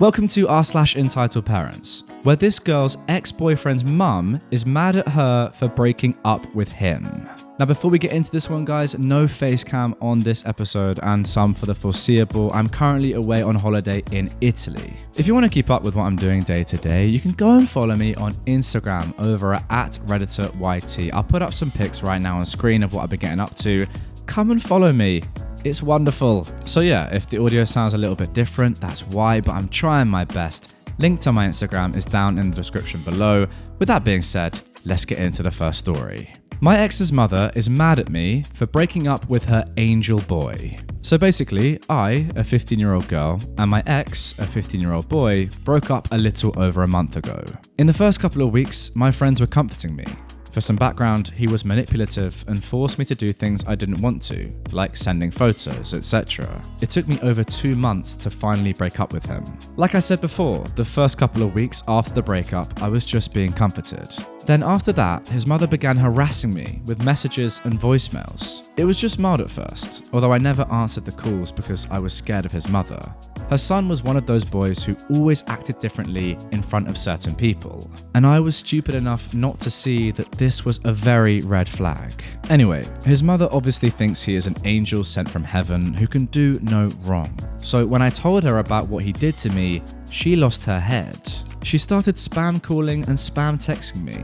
Welcome to r/EntitledParents, where this girl's ex-boyfriend's mum is mad at her for breaking up with him. Now, before we get into this one, guys, no face cam on this episode and some for the foreseeable. I'm currently away on holiday in Italy. If you want to keep up with what I'm doing day to day, you can go and follow me on Instagram over at Redditor. I'll put up some pics right now on screen of what I've been getting up to. Come and follow me. It's wonderful. So yeah, if the audio sounds a little bit different, that's why, but I'm trying my best. Link to my Instagram is down in the description below. With that being said, let's get into the first story. My ex's mother is mad at me for breaking up with her angel boy. So basically, I, a 15-year-old girl, and my ex, a 15-year-old boy, broke up a little over a month ago. In the first couple of weeks, my friends were comforting me. For some background, he was manipulative and forced me to do things I didn't want to, like sending photos, etc. It took me over 2 months to finally break up with him. Like I said before, the first couple of weeks after the breakup, I was just being comforted. Then after that, his mother began harassing me with messages and voicemails. It was just mild at first, although I never answered the calls because I was scared of his mother. Her son was one of those boys who always acted differently in front of certain people, and I was stupid enough not to see that this was a very red flag. Anyway, his mother obviously thinks he is an angel sent from heaven who can do no wrong. So when I told her about what he did to me, she lost her head. She started spam calling and spam texting me.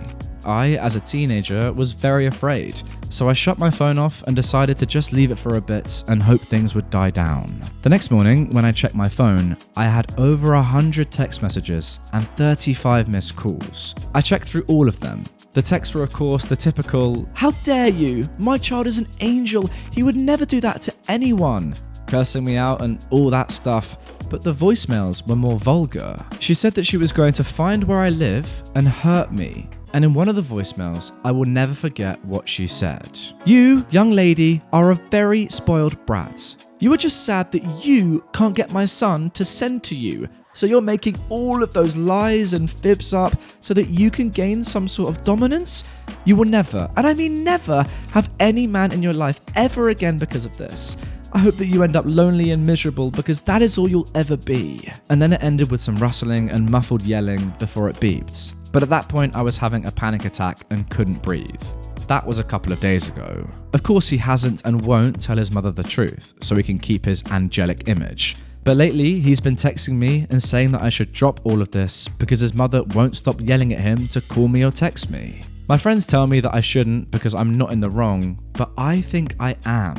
I, as a teenager, was very afraid, so I shut my phone off and decided to just leave it for a bit and hope things would die down. The next morning, when I checked my phone, I had over 100 text messages and 35 missed calls. I checked through all of them. The texts were, of course, the typical, "How dare you? My child is an angel. He would never do that to anyone," cursing me out and all that stuff. But the voicemails were more vulgar. She said that she was going to find where I live and hurt me. And in one of the voicemails, I will never forget what she said. "You, young lady, are a very spoiled brat. You are just sad that you can't get my son to send to you. So you're making all of those lies and fibs up so that you can gain some sort of dominance? You will never, and I mean never, have any man in your life ever again because of this. I hope that you end up lonely and miserable because that is all you'll ever be." And then it ended with some rustling and muffled yelling before it beeped. But at that point, I was having a panic attack and couldn't breathe. That was a couple of days ago. Of course, he hasn't and won't tell his mother the truth, so he can keep his angelic image. But lately, he's been texting me and saying that I should drop all of this because his mother won't stop yelling at him to call me or text me. My friends tell me that I shouldn't because I'm not in the wrong, but I think I am.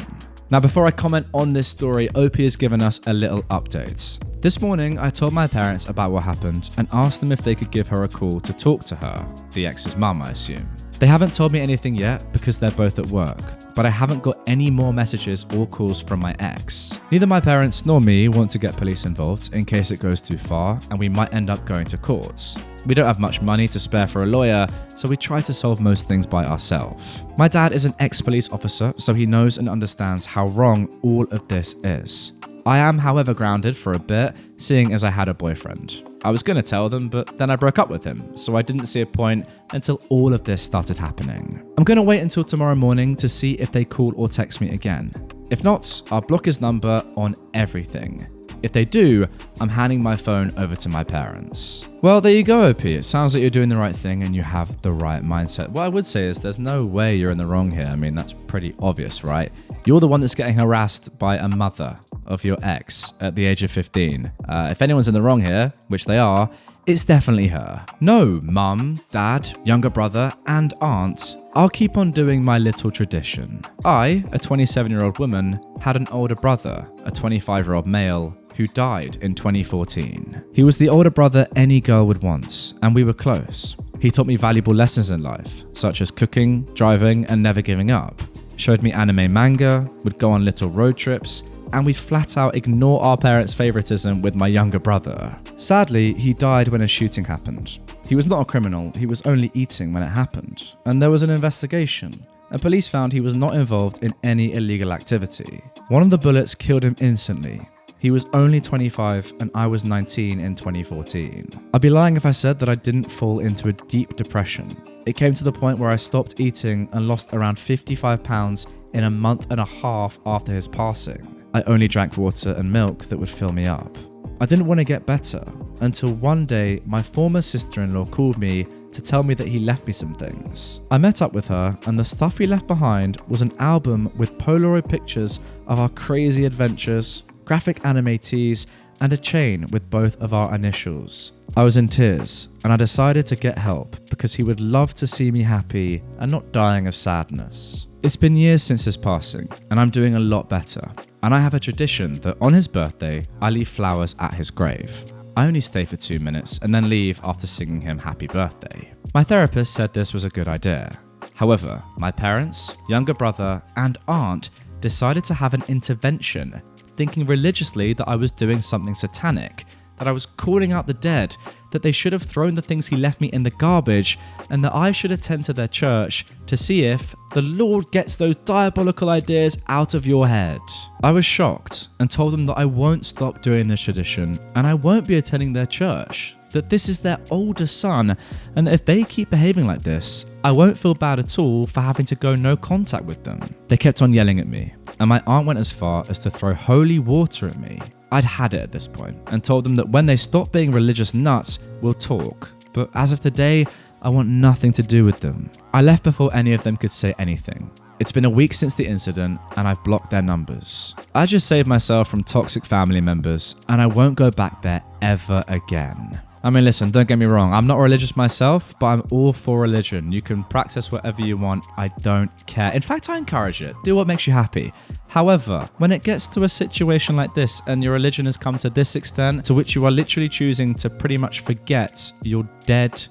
Now, before I comment on this story, Opie has given us a little update. This morning, I told my parents about what happened and asked them if they could give her a call to talk to her, the ex's mum, I assume. They haven't told me anything yet because they're both at work, but I haven't got any more messages or calls from my ex. Neither my parents nor me want to get police involved in case it goes too far and we might end up going to court. We don't have much money to spare for a lawyer, so we try to solve most things by ourselves. My dad is an ex-police officer, so he knows and understands how wrong all of this is. I am, however, grounded for a bit, seeing as I had a boyfriend. I was going to tell them, but then I broke up with him, so I didn't see a point until all of this started happening. I'm going to wait until tomorrow morning to see if they call or text me again. If not, I'll block his number on everything. If they do, I'm handing my phone over to my parents. Well, there you go, OP. It sounds like you're doing the right thing and you have the right mindset. What I would say is there's no way you're in the wrong here. I mean, that's pretty obvious, right? You're the one that's getting harassed by a mother of your ex at the age of 15. If anyone's in the wrong here, which they are, it's definitely her. No, mum, dad, younger brother, and aunt, I'll keep on doing my little tradition. I, a 27-year-old woman, had an older brother, a 25-year-old male, who died in 2014. He was the older brother any girl would want, and we were close. He taught me valuable lessons in life, such as cooking, driving, and never giving up. Showed me anime manga, would go on little road trips, and we'd flat out ignore our parents' favoritism with my younger brother. Sadly, he died when a shooting happened. He was not a criminal, he was only eating when it happened, and there was an investigation. And police found he was not involved in any illegal activity. One of the bullets killed him instantly. He was only 25 and I was 19 in 2014. I'd be lying if I said that I didn't fall into a deep depression. It came to the point where I stopped eating and lost around 55 pounds in a month and a half after his passing. I only drank water and milk that would fill me up. I didn't want to get better. until one day my former sister-in-law called me to tell me that he left me some things. I met up with her, and the stuff he left behind was an album with Polaroid pictures of our crazy adventures, graphic anime tees, and a chain with both of our initials. I was in tears, and I decided to get help because he would love to see me happy and not dying of sadness. It's been years since his passing, and I'm doing a lot better. And I have a tradition that on his birthday, I leave flowers at his grave. I only stay for 2 minutes and then leave after singing him happy birthday. My therapist said this was a good idea. However, my parents, younger brother, and aunt decided to have an intervention, thinking religiously that I was doing something satanic, that I was calling out the dead, that they should have thrown the things he left me in the garbage, and that I should attend to their church to see if the Lord gets those diabolical ideas out of your head. I was shocked and told them that I won't stop doing this tradition and I won't be attending their church, that this is their older son, and that if they keep behaving like this, I won't feel bad at all for having to go no contact with them. They kept on yelling at me, and my aunt went as far as to throw holy water at me. I'd had it at this point and told them that when they stop being religious nuts, we'll talk. But as of today, I want nothing to do with them. I left before any of them could say anything. It's been a week since the incident and I've blocked their numbers. I just saved myself from toxic family members and I won't go back there ever again. I mean, listen, don't get me wrong. I'm not religious myself, but I'm all for religion. You can practice whatever you want. I don't care. In fact, I encourage it. Do what makes you happy. However, when it gets to a situation like this and your religion has come to this extent to which you are literally choosing to pretty much forget your dead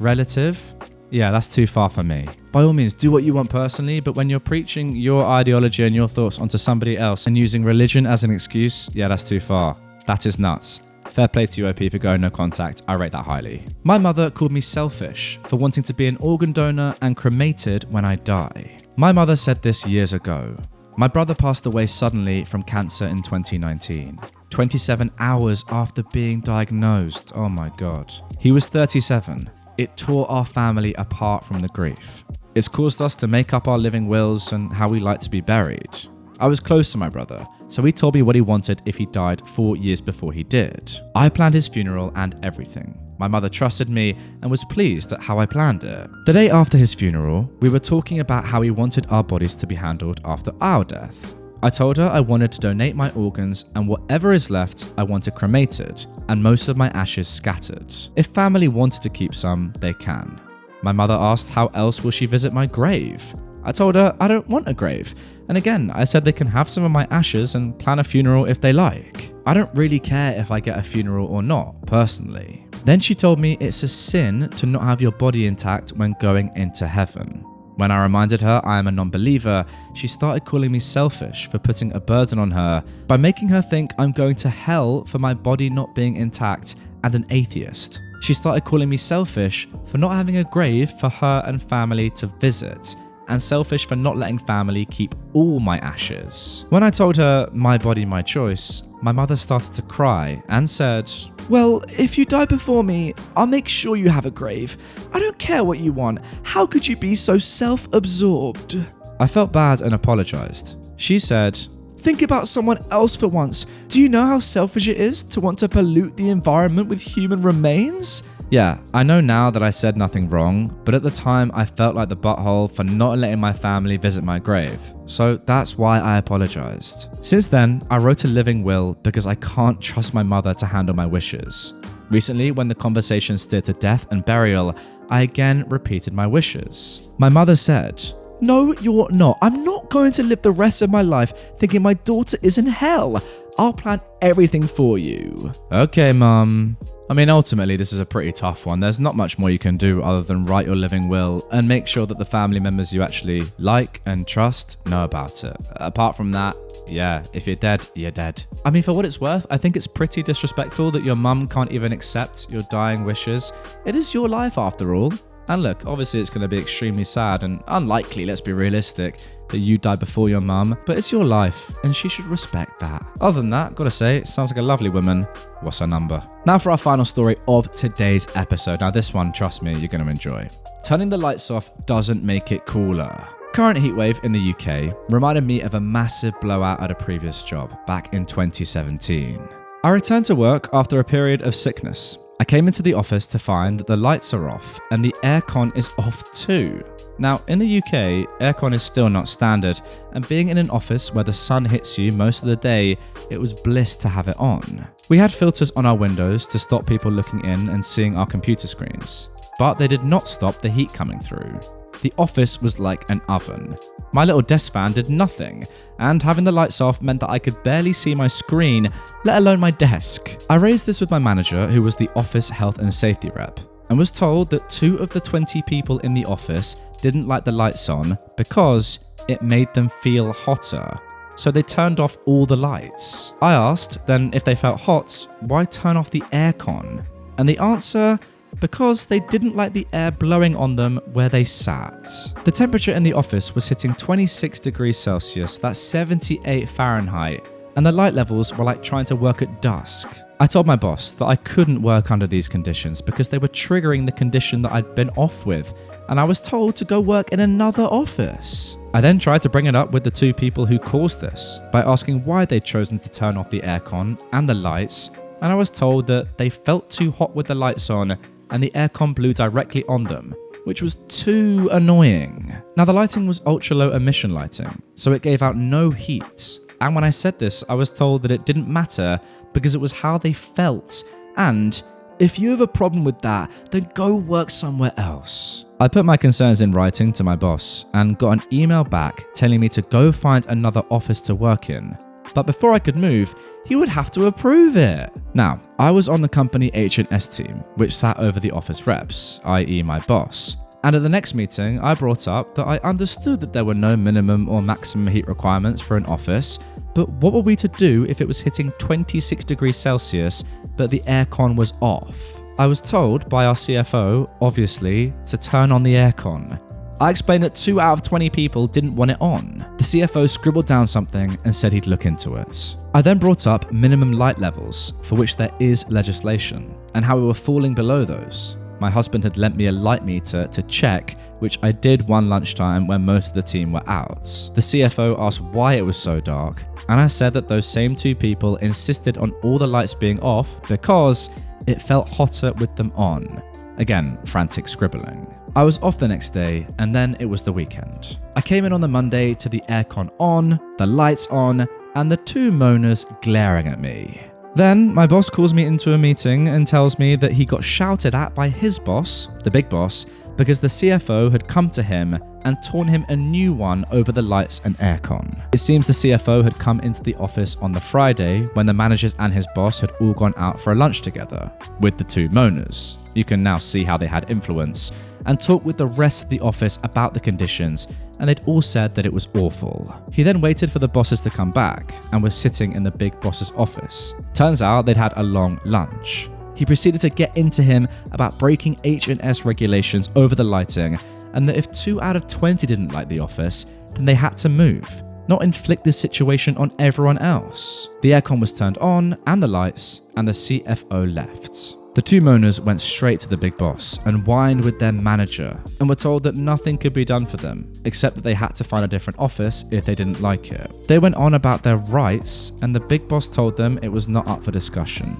relative, yeah, that's too far for me. By all means, do what you want personally, but when you're preaching your ideology and your thoughts onto somebody else and using religion as an excuse, yeah, that's too far. That is nuts. Fair play to you, OP, for going no contact. I rate that highly. My mother called me selfish for wanting to be an organ donor and cremated when I die. My mother said this years ago. My brother passed away suddenly from cancer in 2019, 27 hours after being diagnosed. Oh my God. He was 37. It tore our family apart from the grief. It's caused us to make up our living wills and how we like to be buried. I was close to my brother, so he told me what he wanted if he died 4 years before he did. I planned his funeral and everything. My mother trusted me and was pleased at how I planned it. The day after his funeral, we were talking about how he wanted our bodies to be handled after our death. I told her I wanted to donate my organs and whatever is left, I wanted cremated and most of my ashes scattered. If family wanted to keep some, they can. My mother asked how else will she visit my grave? I told her I don't want a grave. And again, I said they can have some of my ashes and plan a funeral if they like. I don't really care if I get a funeral or not, personally. Then she told me it's a sin to not have your body intact when going into heaven. When I reminded her I am a non-believer, she started calling me selfish for putting a burden on her by making her think I'm going to hell for my body not being intact and an atheist. She started calling me selfish for not having a grave for her and family to visit, and selfish for not letting family keep all my ashes. When I told her my body, my choice, my mother started to cry and said, "Well, if you die before me, I'll make sure you have a grave. I don't care what you want. How could you be so self-absorbed?" I felt bad and apologized. She said, "Think about someone else for once. Do you know how selfish it is to want to pollute the environment with human remains?" Yeah, I know now that I said nothing wrong, but at the time I felt like the butthole for not letting my family visit my grave. So that's why I apologized. Since then, I wrote a living will because I can't trust my mother to handle my wishes. Recently, when the conversation steered to death and burial, I again repeated my wishes. My mother said, "No, you're not. I'm not going to live the rest of my life thinking my daughter is in hell. I'll plan everything for you." Okay, Mum. I mean, ultimately, this is a pretty tough one. There's not much more you can do other than write your living will and make sure that the family members you actually like and trust know about it. Apart from that, yeah, if you're dead, you're dead. I mean, for what it's worth, I think it's pretty disrespectful that your mum can't even accept your dying wishes. It is your life after all. And look, obviously it's going to be extremely sad and unlikely, let's be realistic, that you die before your mum, but it's your life and she should respect that. Other than that, gotta say, it sounds like a lovely woman. What's her number? Now for our final story of today's episode. Now this one, trust me, you're going to enjoy. Turning the lights off doesn't make it cooler. Current heatwave in the UK reminded me of a massive blowout at a previous job back in 2017. I returned to work after a period of sickness. I came into the office to find that the lights are off and the aircon is off too. Now, in the UK, aircon is still not standard, and being in an office where the sun hits you most of the day, it was bliss to have it on. We had filters on our windows to stop people looking in and seeing our computer screens, but they did not stop the heat coming through. The office was like an oven. My little desk fan did nothing, and having the lights off meant that I could barely see my screen, let alone my desk. I raised this with my manager, who was the office health and safety rep, and was told that 2 of the 20 people in the office didn't like the lights on because it made them feel hotter. So they turned off all the lights. I asked then if they felt hot, why turn off the aircon? And the answer, because they didn't like the air blowing on them where they sat. The temperature in the office was hitting 26 degrees Celsius, that's 78 Fahrenheit, and the light levels were like trying to work at dusk. I told my boss that I couldn't work under these conditions because they were triggering the condition that I'd been off with, and I was told to go work in another office. I then tried to bring it up with the 2 people who caused this by asking why they'd chosen to turn off the aircon and the lights, and I was told that they felt too hot with the lights on and the aircon blew directly on them, which was too annoying. Now, the lighting was ultra low emission lighting, so it gave out no heat. And when I said this, I was told that it didn't matter because it was how they felt. And if you have a problem with that, then go work somewhere else. I put my concerns in writing to my boss and got an email back telling me to go find another office to work in. But before I could move, he would have to approve it. Now, I was on the company H&S team, which sat over the office reps, i.e. my boss. And at the next meeting, I brought up that I understood that there were no minimum or maximum heat requirements for an office, but what were we to do if it was hitting 26 degrees Celsius, but the aircon was off? I was told by our CFO, obviously, to turn on the aircon. I explained that 2 out of 20 people didn't want it on. The CFO scribbled down something and said he'd look into it. I then brought up minimum light levels, for which there is legislation, and how we were falling below those. My husband had lent me a light meter to check, which I did one lunchtime when most of the team were out. The CFO asked why it was so dark, and I said that those same 2 people insisted on all the lights being off because it felt hotter with them on. Again, frantic scribbling. I was off the next day, and then it was the weekend. I came in on the Monday to the aircon on, the lights on, and the 2 moaners glaring at me. Then my boss calls me into a meeting and tells me that he got shouted at by his boss, the big boss, because the CFO had come to him and torn him a new one over the lights and aircon. It seems the CFO had come into the office on the Friday when the managers and his boss had all gone out for a lunch together with the 2 moaners. You can now see how they had influence, and talked with the rest of the office about the conditions, and they'd all said that it was awful. He then waited for the bosses to come back and was sitting in the big boss's office. Turns out they'd had a long lunch. He proceeded to get into him about breaking H&S regulations over the lighting, and that if 2 out of 20 didn't like the office, then they had to move, not inflict this situation on everyone else. The aircon was turned on and the lights, and the CFO left. The 2 moaners went straight to the big boss and whined with their manager and were told that nothing could be done for them, except that they had to find a different office if they didn't like it. They went on about their rights, and the big boss told them it was not up for discussion.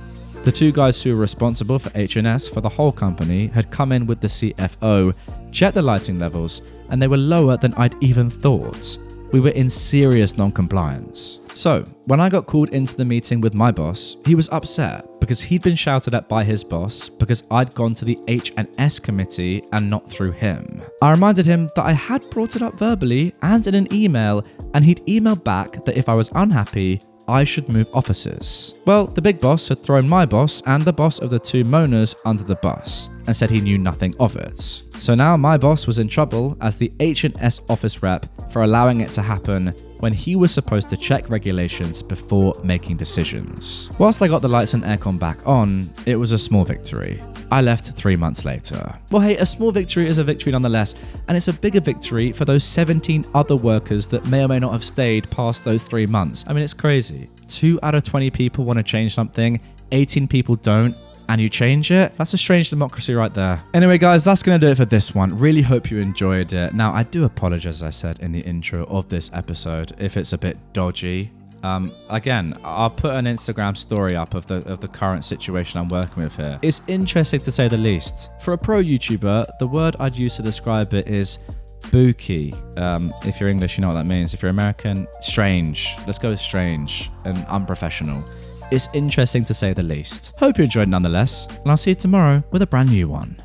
The 2 guys who were responsible for H&S for the whole company had come in with the CFO, checked the lighting levels, and they were lower than I'd even thought. We were in serious non-compliance. So, when I got called into the meeting with my boss, he was upset because he'd been shouted at by his boss because I'd gone to the H&S committee and not through him. I reminded him that I had brought it up verbally and in an email, and he'd emailed back that if I was unhappy, I should move offices. Well, the big boss had thrown my boss and the boss of the 2 moaners under the bus and said he knew nothing of it. So now my boss was in trouble as the H&S office rep for allowing it to happen when he was supposed to check regulations before making decisions. Whilst I got the lights and aircon back on, it was a small victory. I left 3 months later. Well, hey, a small victory is a victory nonetheless, and it's a bigger victory for those 17 other workers that may or may not have stayed past those 3 months. I mean, it's crazy. 2 out of 20 people want to change something, 18 people don't, and you change it? That's a strange democracy right there. Anyway, guys, that's going to do it for this one. Really hope you enjoyed it. Now, I do apologize, as I said in the intro of this episode, if it's a bit dodgy. Again, I'll put an Instagram story up of the current situation I'm working with here. It's interesting to say the least. For a pro YouTuber, the word I'd use to describe it is spooky. If you're English, you know what that means. If you're American, strange. Let's go with strange and unprofessional. It's interesting to say the least. Hope you enjoyed nonetheless, and I'll see you tomorrow with a brand new one.